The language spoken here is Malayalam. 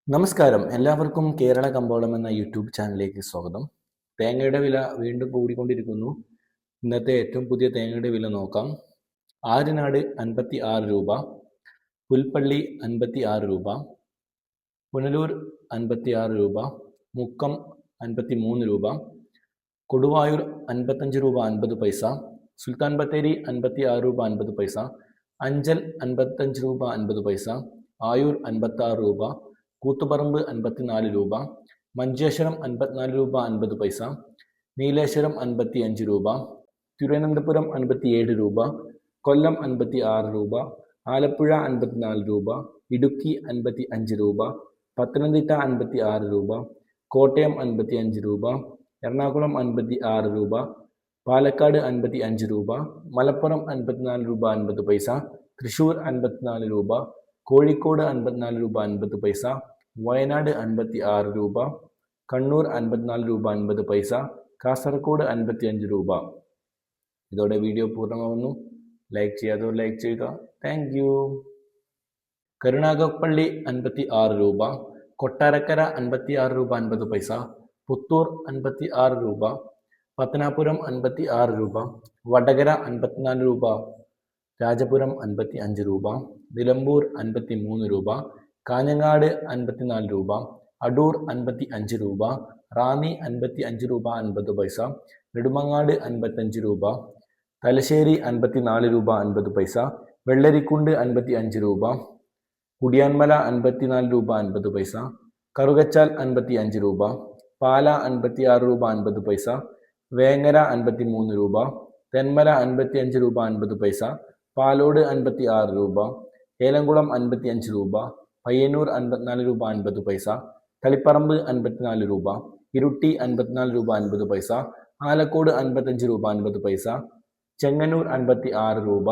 നമസ്കാരം, എല്ലാവർക്കും കേരള കമ്പോളം എന്ന യൂട്യൂബ് ചാനലിലേക്ക് സ്വാഗതം. തേങ്ങയുടെ വില വീണ്ടും കൂടിക്കൊണ്ടിരിക്കുന്നു. ഇന്നത്തെ ഏറ്റവും പുതിയ തേങ്ങയുടെ വില നോക്കാം. ആര്യനാട് 56 രൂപ, പുൽപ്പള്ളി 56 രൂപ, പുനലൂർ 56 രൂപ, മുക്കം 53 രൂപ, കൊടുവായൂർ 55 രൂപ 50 പൈസ, സുൽത്താൻ ബത്തേരി 56 രൂപ 50 പൈസ, അഞ്ചൽ 55 രൂപ 50 പൈസ, ആയൂർ 56 രൂപ, കൂത്തുപറമ്പ് 54 രൂപ, മഞ്ചേശ്വരം 54 രൂപ 50 പൈസ, നീലേശ്വരം 55 രൂപ, തിരുവനന്തപുരം 57 രൂപ, കൊല്ലം 56 രൂപ, ആലപ്പുഴ 54 രൂപ, ഇടുക്കി 55 രൂപ, പത്തനംതിട്ട 56 രൂപ, കോട്ടയം 55 രൂപ, എറണാകുളം 56 രൂപ, പാലക്കാട് 55 രൂപ, മലപ്പുറം 54 രൂപ 50 പൈസ, തൃശ്ശൂർ 54 രൂപ, കോഴിക്കോട് 54 രൂപ 50 പൈസ, വയനാട് 56 രൂപ, കണ്ണൂർ 54 രൂപ 50 പൈസ, കാസർഗോഡ് 55 രൂപ. ഇതോടെ വീഡിയോ പൂർണ്ണമാവുന്നു. ലൈക്ക് ചെയ്യാത്തവർ ലൈക്ക് ചെയ്യുക. Thank you. കരുനാഗപ്പള്ളി 56 രൂപ, കൊട്ടാരക്കര 56 രൂപ 50 പൈസ, പുത്തൂർ 56 രൂപ, പത്തനാപുരം 56 രൂപ, വടകര 54 രൂപ, രാജപുരം 55 രൂപ, നിലമ്പൂർ 53 രൂപ, കാഞ്ഞങ്ങാട് 54 രൂപ, അടൂർ 55 രൂപ, റാന്നി 55 രൂപ 50 പൈസ, നെടുമങ്ങാട് 55 രൂപ, തലശ്ശേരി 54 രൂപ 50 പൈസ, വെള്ളരിക്കുണ്ട് 55 രൂപ, കുടിയാൻമല 54 രൂപ 50 പൈസ, കറുകച്ചാൽ 55 രൂപ, പാല 56 രൂപ 50 പൈസ, വേങ്ങര 53 രൂപ, തെന്മല 55 രൂപ 50 പൈസ, പാലോട് 56 രൂപ, ഏലംകുളം 55 രൂപ, പയ്യന്നൂർ 54 രൂപ 50 പൈസ, തളിപ്പറമ്പ് 54 രൂപ, ഇരുട്ടി 54 രൂപ 50 പൈസ, ആലക്കോട് 55 രൂപ 50 പൈസ, ചെങ്ങന്നൂർ 56 രൂപ,